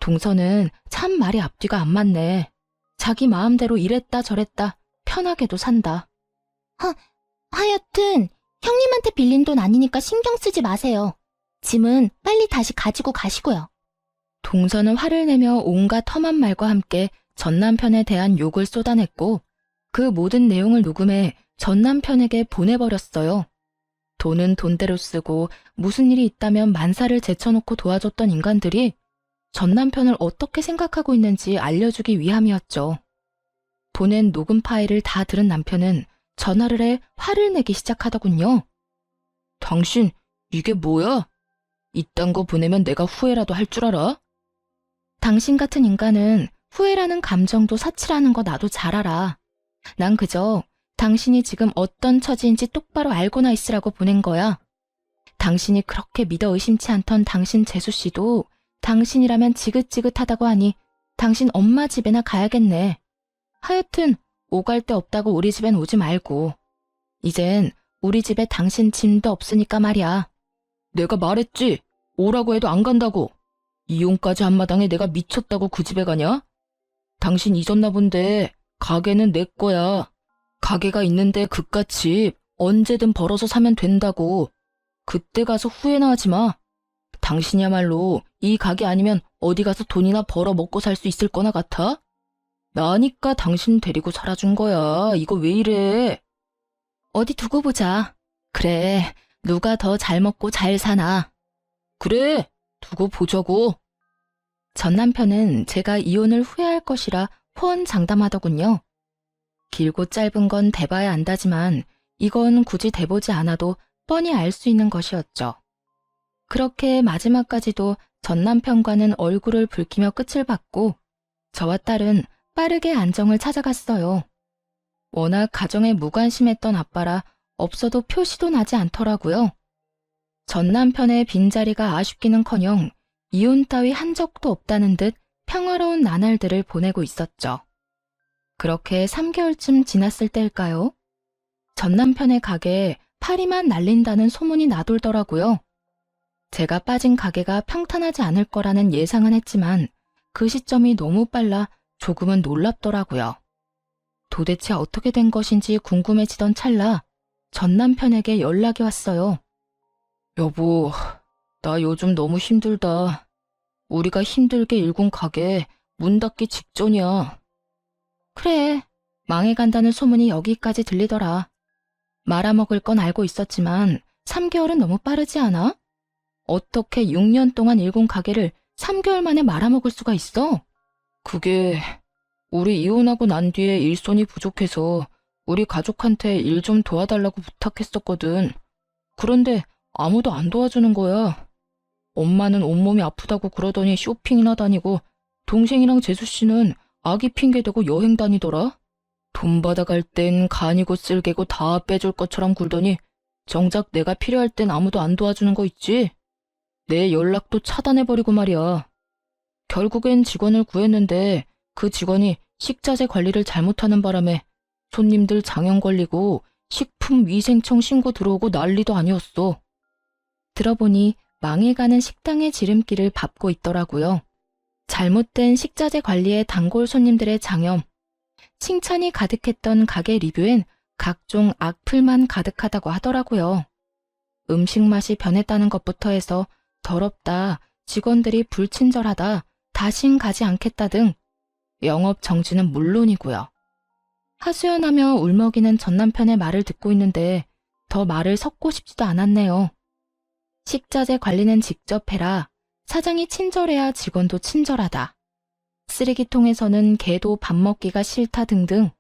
동서는 참 말이 앞뒤가 안 맞네. 자기 마음대로 이랬다 저랬다 편하게도 산다. 하여튼 형님한테 빌린 돈 아니니까 신경 쓰지 마세요. 짐은 빨리 다시 가지고 가시고요. 동서는 화를 내며 온갖 험한 말과 함께 전남편에 대한 욕을 쏟아냈고 그 모든 내용을 녹음해 전남편에게 보내버렸어요. 돈은 돈대로 쓰고 무슨 일이 있다면 만사를 제쳐놓고 도와줬던 인간들이 전남편을 어떻게 생각하고 있는지 알려주기 위함이었죠. 보낸 녹음 파일을 다 들은 남편은 전화를 해 화를 내기 시작하더군요. 당신 이게 뭐야? 이딴 거 보내면 내가 후회라도 할 줄 알아? 당신 같은 인간은 후회라는 감정도 사치라는 거 나도 잘 알아. 난 그저 당신이 지금 어떤 처지인지 똑바로 알고나 있으라고 보낸 거야. 당신이 그렇게 믿어 의심치 않던 당신 재수씨도 당신이라면 지긋지긋하다고 하니 당신 엄마 집에나 가야겠네. 하여튼 오갈 데 없다고 우리 집엔 오지 말고. 이젠 우리 집에 당신 짐도 없으니까 말이야. 내가 말했지. 오라고 해도 안 간다고. 이혼까지 한 마당에 내가 미쳤다고 그 집에 가냐? 당신 잊었나 본데 가게는 내 거야. 가게가 있는데 그깟 집 언제든 벌어서 사면 된다고. 그때 가서 후회나 하지 마. 당신이야말로 이 가게 아니면 어디 가서 돈이나 벌어 먹고 살 수 있을 거나 같아? 나니까 당신 데리고 살아준 거야. 이거 왜 이래? 어디 두고 보자. 그래, 누가 더 잘 먹고 잘 사나. 그래, 두고 보자고. 전 남편은 제가 이혼을 후회할 것이라 호언장담하더군요. 길고 짧은 건 대봐야 안다지만 이건 굳이 대보지 않아도 뻔히 알 수 있는 것이었죠. 그렇게 마지막까지도 전 남편과는 얼굴을 붉히며 끝을 봤고 저와 딸은 빠르게 안정을 찾아갔어요. 워낙 가정에 무관심했던 아빠라 없어도 표시도 나지 않더라고요. 전 남편의 빈자리가 아쉽기는커녕 이혼 따위 한 적도 없다는 듯 평화로운 나날들을 보내고 있었죠. 그렇게 3개월쯤 지났을 때일까요? 전 남편의 가게에 파리만 날린다는 소문이 나돌더라고요. 제가 빠진 가게가 평탄하지 않을 거라는 예상은 했지만 그 시점이 너무 빨라 조금은 놀랍더라고요. 도대체 어떻게 된 것인지 궁금해지던 찰나 전 남편에게 연락이 왔어요. 여보, 나 요즘 너무 힘들다. 우리가 힘들게 일군 가게 문 닫기 직전이야. 그래, 망해간다는 소문이 여기까지 들리더라. 말아먹을 건 알고 있었지만 3개월은 너무 빠르지 않아? 어떻게 6년 동안 일군 가게를 3개월 만에 말아먹을 수가 있어? 그게 우리 이혼하고 난 뒤에 일손이 부족해서 우리 가족한테 일 좀 도와달라고 부탁했었거든. 그런데 아무도 안 도와주는 거야. 엄마는 온몸이 아프다고 그러더니 쇼핑이나 다니고 동생이랑 재수 씨는 아기 핑계대고 여행 다니더라. 돈 받아갈 땐 간이고 쓸개고 다 빼줄 것처럼 굴더니 정작 내가 필요할 땐 아무도 안 도와주는 거 있지? 내 연락도 차단해버리고 말이야. 결국엔 직원을 구했는데 그 직원이 식자재 관리를 잘못하는 바람에 손님들 장염 걸리고 식품위생청 신고 들어오고 난리도 아니었어. 들어보니 망해가는 식당의 지름길을 밟고 있더라고요. 잘못된 식자재 관리에 단골 손님들의 장염, 칭찬이 가득했던 가게 리뷰엔 각종 악플만 가득하다고 하더라고요. 음식 맛이 변했다는 것부터 해서 더럽다, 직원들이 불친절하다, 다신 가지 않겠다 등 영업 정지는 물론이고요. 하소연하며 울먹이는 전 남편의 말을 듣고 있는데 더 말을 섞고 싶지도 않았네요. 식자재 관리는 직접 해라. 사장이 친절해야 직원도 친절하다. 쓰레기통에서는 개도 밥 먹기가 싫다 등등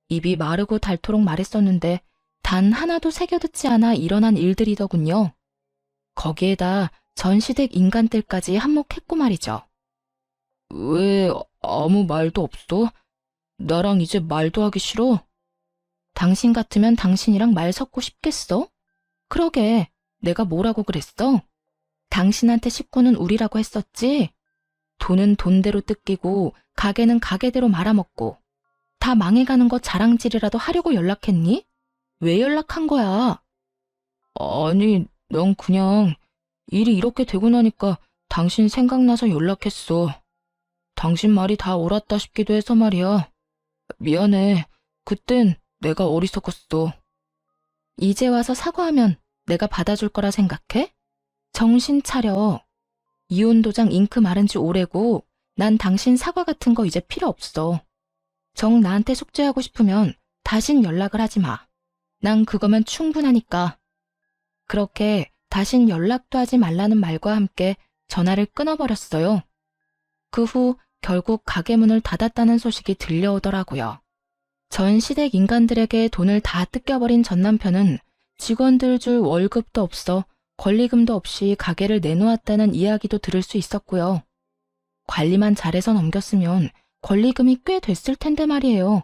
입이 마르고 닳도록 말했었는데 단 하나도 새겨듣지 않아 일어난 일들이더군요. 거기에다 전 시댁 인간들까지 한몫했고 말이죠. 왜 아무 말도 없어? 나랑 이제 말도 하기 싫어? 당신 같으면 당신이랑 말 섞고 싶겠어? 그러게, 내가 뭐라고 그랬어? 당신한테 식구는 우리라고 했었지? 돈은 돈대로 뜯기고 가게는 가게대로 말아먹고 다 망해가는 거 자랑질이라도 하려고 연락했니? 왜 연락한 거야? 아니, 넌 그냥 일이 이렇게 되고 나니까 당신 생각나서 연락했어. 당신 말이 다 옳았다 싶기도 해서 말이야. 미안해. 그땐 내가 어리석었어. 이제 와서 사과하면 내가 받아줄 거라 생각해? 정신 차려. 이혼 도장 잉크 마른 지 오래고 난 당신 사과 같은 거 이제 필요 없어. 정 나한테 속죄하고 싶으면 다신 연락을 하지 마. 난 그거면 충분하니까. 그렇게 다신 연락도 하지 말라는 말과 함께 전화를 끊어버렸어요. 그 후 결국 가게 문을 닫았다는 소식이 들려오더라고요. 전 시댁 인간들에게 돈을 다 뜯겨버린 전 남편은 직원들 줄 월급도 없어 권리금도 없이 가게를 내놓았다는 이야기도 들을 수 있었고요. 관리만 잘해서 넘겼으면 권리금이 꽤 됐을 텐데 말이에요.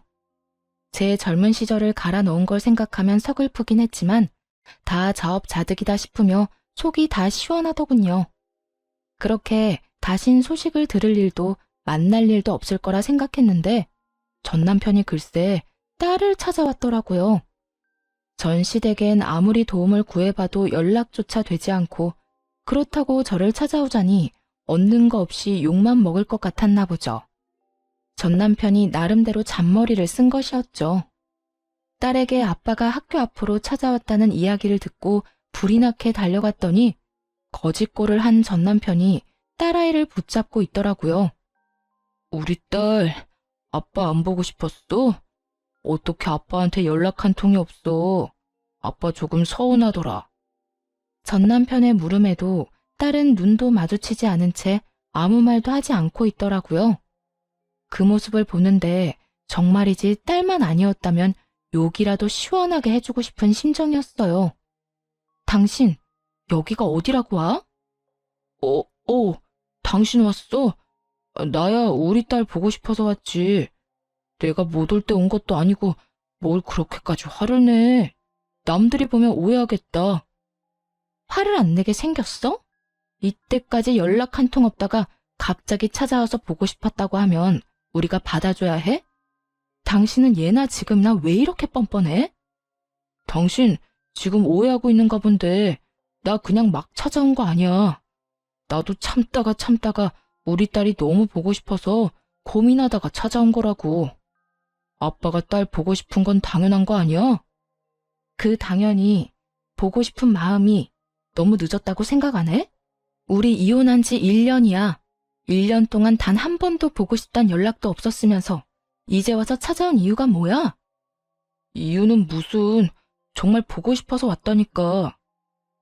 제 젊은 시절을 갈아 넣은 걸 생각하면 서글프긴 했지만 다 자업자득이다 싶으며 속이 다 시원하더군요. 그렇게 다신 소식을 들을 일도 만날 일도 없을 거라 생각했는데 전 남편이 글쎄 딸을 찾아왔더라고요. 전 시댁엔 아무리 도움을 구해봐도 연락조차 되지 않고 그렇다고 저를 찾아오자니 얻는 거 없이 욕만 먹을 것 같았나 보죠. 전 남편이 나름대로 잔머리를 쓴 것이었죠. 딸에게 아빠가 학교 앞으로 찾아왔다는 이야기를 듣고 불이 나게 달려갔더니 거짓골을 한 전 남편이 딸아이를 붙잡고 있더라고요. 우리 딸, 아빠 안 보고 싶었어? 어떻게 아빠한테 연락 한 통이 없어? 아빠 조금 서운하더라. 전 남편의 물음에도 딸은 눈도 마주치지 않은 채 아무 말도 하지 않고 있더라고요. 그 모습을 보는데 정말이지 딸만 아니었다면 욕이라도 시원하게 해주고 싶은 심정이었어요. 당신, 여기가 어디라고 와? 당신 왔어? 나야 우리 딸 보고 싶어서 왔지. 내가 못 올 때 온 것도 아니고 뭘 그렇게까지 화를 내. 남들이 보면 오해하겠다. 화를 안 내게 생겼어? 이때까지 연락 한 통 없다가 갑자기 찾아와서 보고 싶었다고 하면 우리가 받아줘야 해? 당신은 예나 지금이나 왜 이렇게 뻔뻔해? 당신 지금 오해하고 있는가 본데 나 그냥 막 찾아온 거 아니야. 나도 참다가 우리 딸이 너무 보고 싶어서 고민하다가 찾아온 거라고. 아빠가 딸 보고 싶은 건 당연한 거 아니야? 그 당연히 보고 싶은 마음이 너무 늦었다고 생각 안 해? 우리 이혼한 지 1년이야. 1년 동안 단 한 번도 보고 싶단 연락도 없었으면서 이제 와서 찾아온 이유가 뭐야? 이유는 무슨, 정말 보고 싶어서 왔다니까.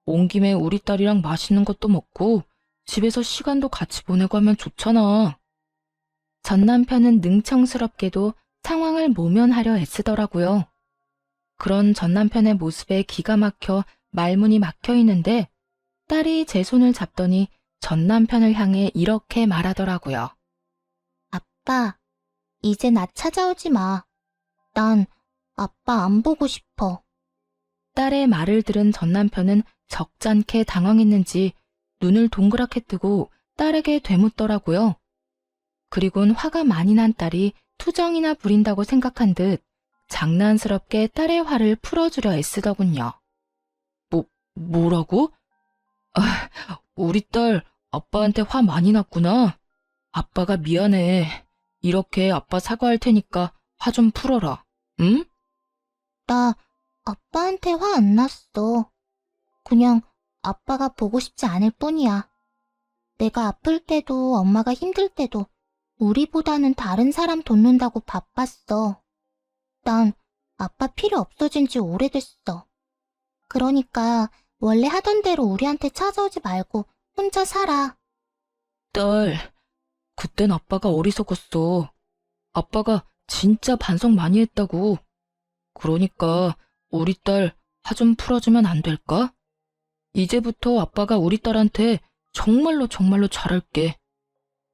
온 김에 우리 딸이랑 맛있는 것도 먹고 집에서 시간도 같이 보내고 하면 좋잖아. 전 남편은 능청스럽게도 상황을 모면하려 애쓰더라고요. 그런 전 남편의 모습에 기가 막혀 말문이 막혀 있는데 딸이 제 손을 잡더니 전 남편을 향해 이렇게 말하더라고요. 아빠, 이제 나 찾아오지 마. 난 아빠 안 보고 싶어. 딸의 말을 들은 전 남편은 적잖게 당황했는지 눈을 동그랗게 뜨고 딸에게 되묻더라고요. 그리곤 화가 많이 난 딸이 투정이나 부린다고 생각한 듯 장난스럽게 딸의 화를 풀어주려 애쓰더군요. 뭐라고? 아, 우리 딸 아빠한테 화 많이 났구나. 아빠가 미안해. 이렇게 아빠 사과할 테니까 화 좀 풀어라. 응? 나 아빠한테 화 안 났어. 그냥 아빠가 보고 싶지 않을 뿐이야. 내가 아플 때도 엄마가 힘들 때도 우리보다는 다른 사람 돕는다고 바빴어. 난 아빠 필요 없어진 지 오래됐어. 그러니까 원래 하던 대로 우리한테 찾아오지 말고 혼자 살아. 딸, 그땐 아빠가 어리석었어. 아빠가 진짜 반성 많이 했다고. 그러니까 우리 딸 화 좀 풀어주면 안 될까? 이제부터 아빠가 우리 딸한테 정말로 정말로 잘할게.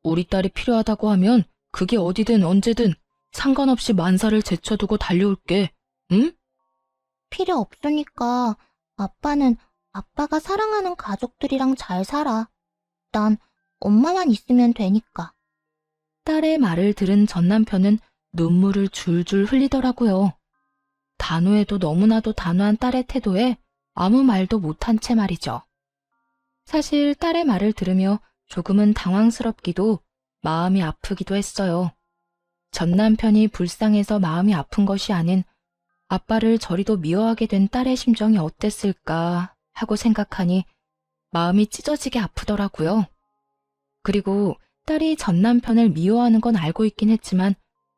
우리 딸이 필요하다고 하면 그게 어디든 언제든 상관없이 만사를 제쳐두고 달려올게. 응? 필요 없으니까 아빠는 아빠가 사랑하는 가족들이랑 잘 살아. 난 엄마만 있으면 되니까. 딸의 말을 들은 전 남편은 눈물을 줄줄 흘리더라고요. 단호해도 너무나도 단호한 딸의 태도에 아무 말도 못한 채 말이죠. 사실 딸의 말을 들으며 조금은 당황스럽기도 마음이 아프기도 했어요. 전 남편이 불쌍해서 마음이 아픈 것이 아닌 아빠를 저리도 미워하게 된 딸의 심정이 어땠을까 하고 생각하니 마음이 찢어지게 아프더라고요. 그리고 딸이 전 남편을 미워하는 건 알고 있긴 했지만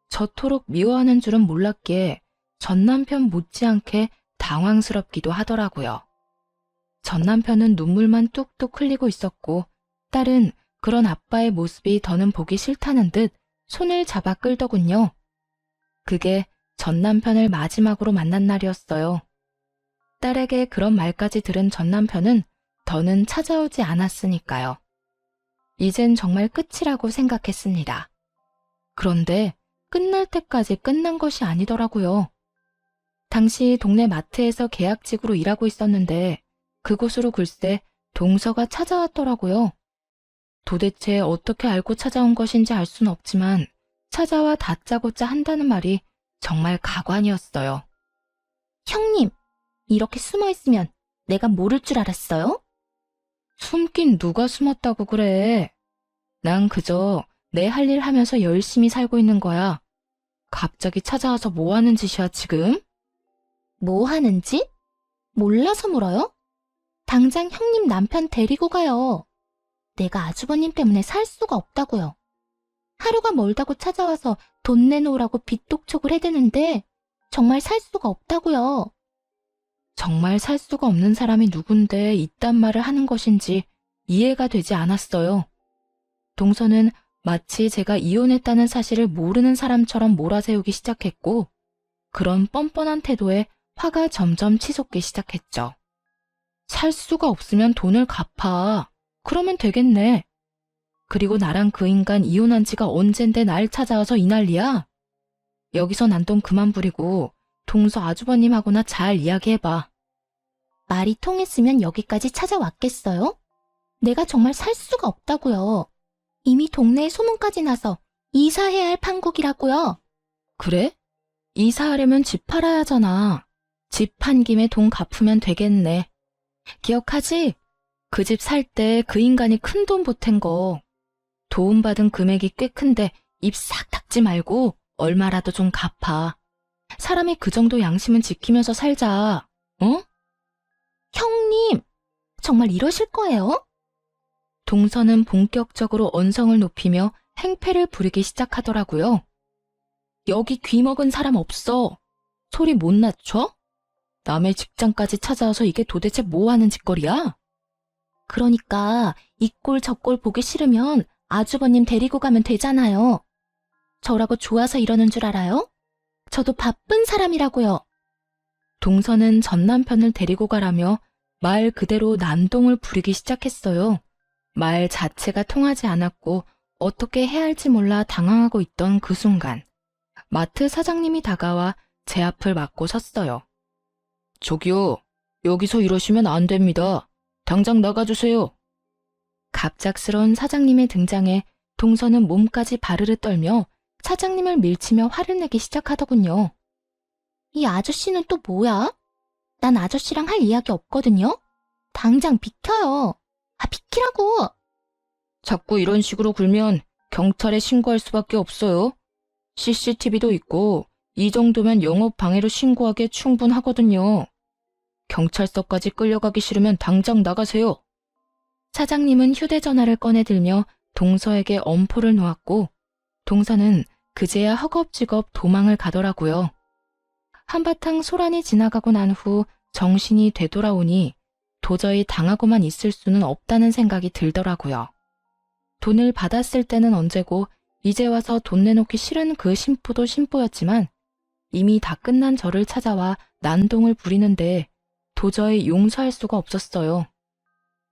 저토록 미워하는 줄은 몰랐기에 전 남편 못지않게 당황스럽기도 하더라고요. 전 남편은 눈물만 뚝뚝 흘리고 있었고 딸은 그런 아빠의 모습이 더는 보기 싫다는 듯 손을 잡아 끌더군요. 그게 전 남편을 마지막으로 만난 날이었어요. 딸에게 그런 말까지 들은 전 남편은 더는 찾아오지 않았으니까요. 이젠 정말 끝이라고 생각했습니다. 그런데 끝날 때까지 끝난 것이 아니더라고요. 당시 동네 마트에서 계약직으로 일하고 있었는데 그곳으로 글쎄 동서가 찾아왔더라고요. 도대체 어떻게 알고 찾아온 것인지 알 수는 없지만 찾아와 다짜고짜 한다는 말이 정말 가관이었어요. 형님, 이렇게 숨어 있으면 내가 모를 줄 알았어요? 숨긴 누가 숨었다고 그래. 난 그저 내 할 일 하면서 열심히 살고 있는 거야. 갑자기 찾아와서 뭐 하는 짓이야 지금? 뭐 하는지? 몰라서 물어요? 당장 형님 남편 데리고 가요. 내가 아주버님 때문에 살 수가 없다고요. 하루가 멀다고 찾아와서 돈 내놓으라고 빚독촉을 해대는데 정말 살 수가 없다고요. 정말 살 수가 없는 사람이 누군데 이딴 말을 하는 것인지 이해가 되지 않았어요. 동서는 마치 제가 이혼했다는 사실을 모르는 사람처럼 몰아세우기 시작했고 그런 뻔뻔한 태도에 화가 점점 치솟기 시작했죠. 살 수가 없으면 돈을 갚아. 그러면 되겠네. 그리고 나랑 그 인간 이혼한 지가 언젠데 날 찾아와서 이 난리야? 여기서 난동 그만 부리고 동서 아주버님하고나 잘 이야기해봐. 말이 통했으면 여기까지 찾아왔겠어요? 내가 정말 살 수가 없다고요. 이미 동네에 소문까지 나서 이사해야 할 판국이라고요. 그래? 이사하려면 집 팔아야 하잖아. 집 판 김에 돈 갚으면 되겠네. 기억하지? 그 집 살 때 그 인간이 큰 돈 보탠 거. 도움받은 금액이 꽤 큰데 입 싹 닫지 말고 얼마라도 좀 갚아. 사람이 그 정도 양심은 지키면서 살자. 어? 형님, 정말 이러실 거예요? 동서는 본격적으로 언성을 높이며 행패를 부리기 시작하더라고요. 여기 귀 먹은 사람 없어. 소리 못 낮춰? 남의 직장까지 찾아와서 이게 도대체 뭐 하는 짓거리야? 그러니까 이 꼴 저 꼴 보기 싫으면 아주버님 데리고 가면 되잖아요. 저라고 좋아서 이러는 줄 알아요? 저도 바쁜 사람이라고요. 동서는 전 남편을 데리고 가라며 말 그대로 난동을 부리기 시작했어요. 말 자체가 통하지 않았고 어떻게 해야 할지 몰라 당황하고 있던 그 순간 마트 사장님이 다가와 제 앞을 막고 섰어요. 저기요, 여기서 이러시면 안 됩니다. 당장 나가주세요. 갑작스러운 사장님의 등장에 동서는 몸까지 바르르 떨며 사장님을 밀치며 화를 내기 시작하더군요. 이 아저씨는 또 뭐야? 난 아저씨랑 할 이야기 없거든요. 당장 비켜요. 아, 비키라고. 자꾸 이런 식으로 굴면 경찰에 신고할 수밖에 없어요. CCTV도 있고 이 정도면 영업 방해로 신고하기에 충분하거든요. 경찰서까지 끌려가기 싫으면 당장 나가세요. 사장님은 휴대전화를 꺼내들며 동서에게 엄포를 놓았고 동서는 그제야 허겁지겁 도망을 가더라고요. 한바탕 소란이 지나가고 난 후 정신이 되돌아오니 도저히 당하고만 있을 수는 없다는 생각이 들더라고요. 돈을 받았을 때는 언제고 이제 와서 돈 내놓기 싫은 그 심부도 심부였지만 이미 다 끝난 저를 찾아와 난동을 부리는데 도저히 용서할 수가 없었어요.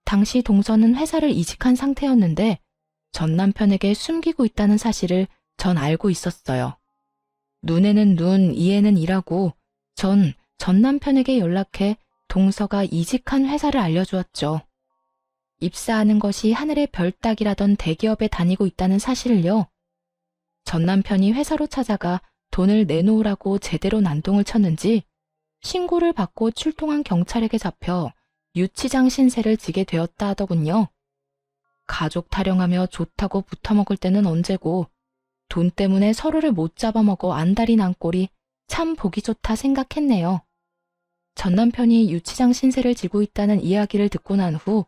당시 동서는 회사를 이직한 상태였는데 전 남편에게 숨기고 있다는 사실을 전 알고 있었어요. 눈에는 눈, 이에는 이라고 전 남편에게 연락해 동서가 이직한 회사를 알려주었죠. 입사하는 것이 하늘의 별 따기라던 대기업에 다니고 있다는 사실을요. 전 남편이 회사로 찾아가 돈을 내놓으라고 제대로 난동을 쳤는지 신고를 받고 출동한 경찰에게 잡혀 유치장 신세를 지게 되었다 하더군요. 가족 타령하며 좋다고 붙어먹을 때는 언제고 돈 때문에 서로를 못 잡아먹어 안달이 난 꼴이 참 보기 좋다 생각했네요. 전 남편이 유치장 신세를 지고 있다는 이야기를 듣고 난 후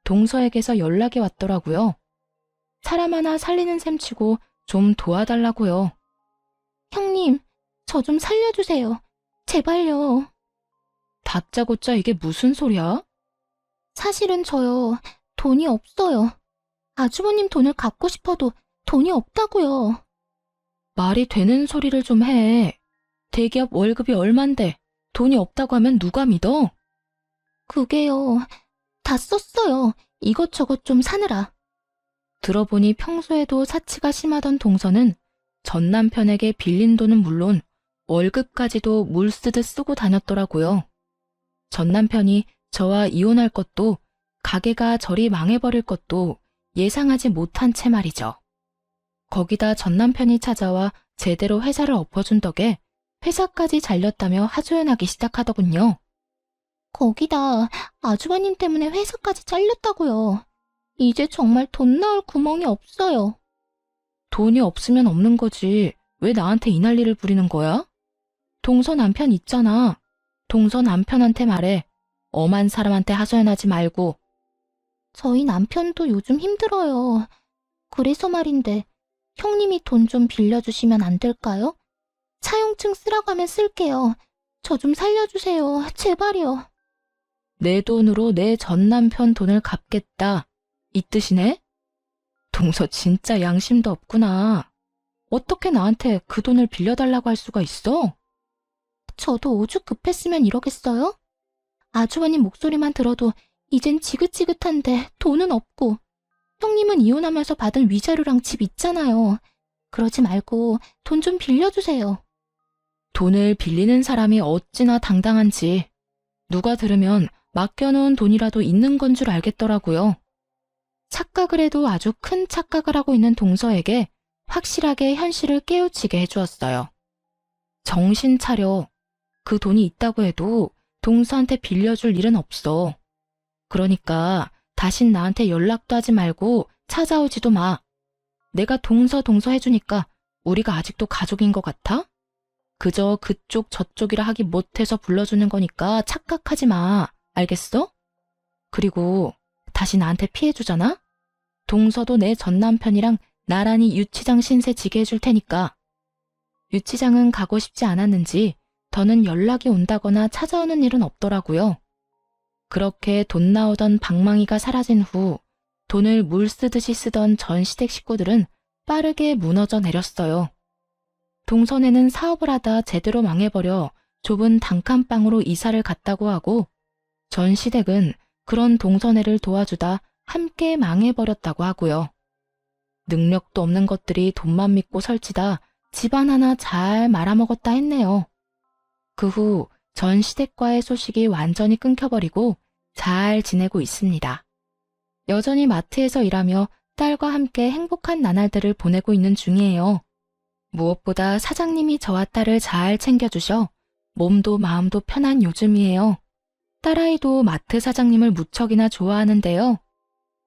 동서에게서 연락이 왔더라고요. 사람 하나 살리는 셈치고 좀 도와달라고요. 형님, 저 좀 살려주세요. 제발요. 다짜고짜 이게 무슨 소리야? 사실은 저요, 돈이 없어요. 아주버님 돈을 갚고 싶어도 돈이 없다고요. 말이 되는 소리를 좀 해. 대기업 월급이 얼만데 돈이 없다고 하면 누가 믿어? 그게요, 다 썼어요. 이것저것 좀 사느라. 들어보니 평소에도 사치가 심하던 동서는 전 남편에게 빌린 돈은 물론 월급까지도 물 쓰듯 쓰고 다녔더라고요. 전 남편이 저와 이혼할 것도 가게가 저리 망해버릴 것도 예상하지 못한 채 말이죠. 거기다 전 남편이 찾아와 제대로 회사를 엎어준 덕에 회사까지 잘렸다며 하소연하기 시작하더군요. 거기다 아주버님 때문에 회사까지 잘렸다고요. 이제 정말 돈 나올 구멍이 없어요. 돈이 없으면 없는 거지. 왜 나한테 이 난리를 부리는 거야? 동서 남편 있잖아. 동서 남편한테 말해. 엄한 사람한테 하소연하지 말고. 저희 남편도 요즘 힘들어요. 그래서 말인데 형님이 돈 좀 빌려주시면 안 될까요? 차용증 쓰라고 하면 쓸게요. 저 좀 살려주세요. 제발요. 내 돈으로 내 전 남편 돈을 갚겠다. 이 뜻이네? 동서 진짜 양심도 없구나. 어떻게 나한테 그 돈을 빌려달라고 할 수가 있어? 저도 오죽 급했으면 이러겠어요? 아주버님 목소리만 들어도 이젠 지긋지긋한데 돈은 없고 형님은 이혼하면서 받은 위자료랑 집 있잖아요. 그러지 말고 돈 좀 빌려주세요. 돈을 빌리는 사람이 어찌나 당당한지 누가 들으면 맡겨놓은 돈이라도 있는 건 줄 알겠더라고요. 착각을 해도 아주 큰 착각을 하고 있는 동서에게 확실하게 현실을 깨우치게 해주었어요. 정신 차려. 그 돈이 있다고 해도 동서한테 빌려줄 일은 없어. 그러니까 다신 나한테 연락도 하지 말고 찾아오지도 마. 내가 동서 해주니까 우리가 아직도 가족인 것 같아? 그저 그쪽 저쪽이라 하기 못해서 불러주는 거니까 착각하지 마. 알겠어? 그리고 다시 나한테 피해주잖아? 동서도 내 전 남편이랑 나란히 유치장 신세 지게 해줄 테니까. 유치장은 가고 싶지 않았는지 더는 연락이 온다거나 찾아오는 일은 없더라고요. 그렇게 돈 나오던 방망이가 사라진 후 돈을 물 쓰듯이 쓰던 전 시댁 식구들은 빠르게 무너져 내렸어요. 동선에는 사업을 하다 제대로 망해버려 좁은 단칸방으로 이사를 갔다고 하고, 전 시댁은 그런 동선애를 도와주다 함께 망해버렸다고 하고요. 능력도 없는 것들이 돈만 믿고 설치다 집안 하나 잘 말아먹었다 했네요. 그 후 전 시댁과의 소식이 완전히 끊겨버리고 잘 지내고 있습니다. 여전히 마트에서 일하며 딸과 함께 행복한 나날들을 보내고 있는 중이에요. 무엇보다 사장님이 저와 딸을 잘 챙겨주셔 몸도 마음도 편한 요즘이에요. 딸아이도 마트 사장님을 무척이나 좋아하는데요.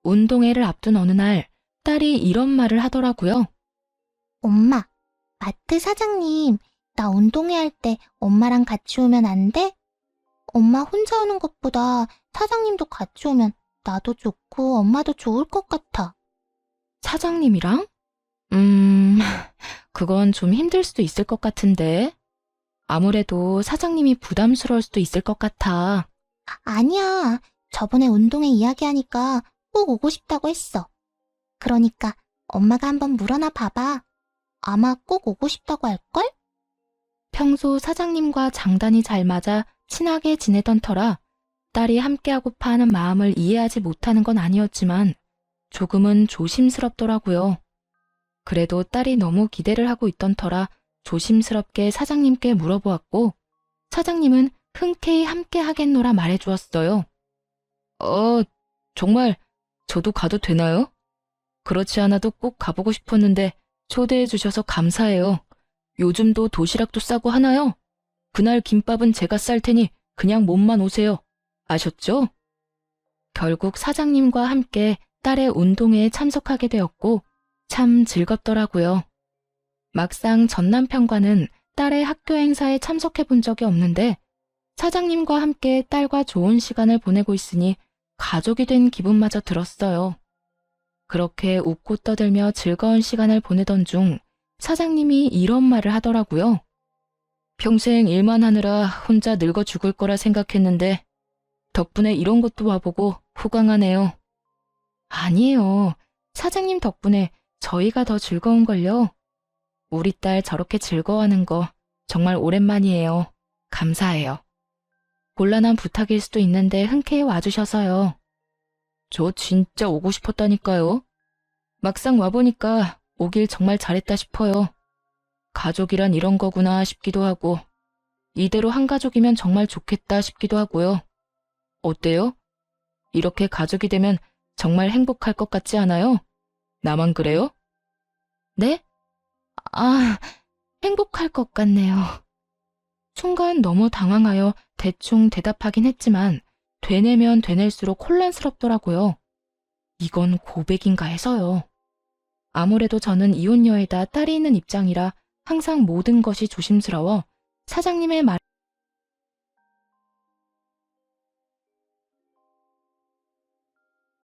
운동회를 앞둔 어느 날 딸이 이런 말을 하더라고요. 엄마, 마트 사장님, 나 운동회 할 때 엄마랑 같이 오면 안 돼? 엄마 혼자 오는 것보다 사장님도 같이 오면 나도 좋고 엄마도 좋을 것 같아. 사장님이랑? 그건 좀 힘들 수도 있을 것 같은데. 아무래도 사장님이 부담스러울 수도 있을 것 같아. 아니야. 저번에 운동회 이야기하니까 꼭 오고 싶다고 했어. 그러니까 엄마가 한번 물어나 봐봐. 아마 꼭 오고 싶다고 할걸? 평소 사장님과 장단이 잘 맞아 친하게 지내던 터라 딸이 함께하고파 하는 마음을 이해하지 못하는 건 아니었지만 조금은 조심스럽더라고요. 그래도 딸이 너무 기대를 하고 있던 터라 조심스럽게 사장님께 물어보았고, 사장님은 흔쾌히 함께 하겠노라 말해주었어요. 정말 저도 가도 되나요? 그렇지 않아도 꼭 가보고 싶었는데 초대해 주셔서 감사해요. 요즘도 도시락도 싸고 하나요? 그날 김밥은 제가 쌀 테니 그냥 몸만 오세요. 아셨죠? 결국 사장님과 함께 딸의 운동회에 참석하게 되었고 참 즐겁더라고요. 막상 전 남편과는 딸의 학교 행사에 참석해 본 적이 없는데 사장님과 함께 딸과 좋은 시간을 보내고 있으니 가족이 된 기분마저 들었어요. 그렇게 웃고 떠들며 즐거운 시간을 보내던 중 사장님이 이런 말을 하더라고요. 평생 일만 하느라 혼자 늙어 죽을 거라 생각했는데 덕분에 이런 것도 와보고 호강하네요. 아니에요. 사장님 덕분에 저희가 더 즐거운걸요. 우리 딸 저렇게 즐거워하는 거 정말 오랜만이에요. 감사해요. 곤란한 부탁일 수도 있는데 흔쾌히 와주셔서요. 저 진짜 오고 싶었다니까요. 막상 와보니까 오길 정말 잘했다 싶어요. 가족이란 이런 거구나 싶기도 하고 이대로 한 가족이면 정말 좋겠다 싶기도 하고요. 어때요? 이렇게 가족이 되면 정말 행복할 것 같지 않아요? 나만 그래요? 네? 행복할 것 같네요. 순간 너무 당황하여 대충 대답하긴 했지만 되뇌면 되낼수록 혼란스럽더라고요. 이건 고백인가 해서요. 아무래도 저는 이혼녀에다 딸이 있는 입장이라 항상 모든 것이 조심스러워 사장님의 말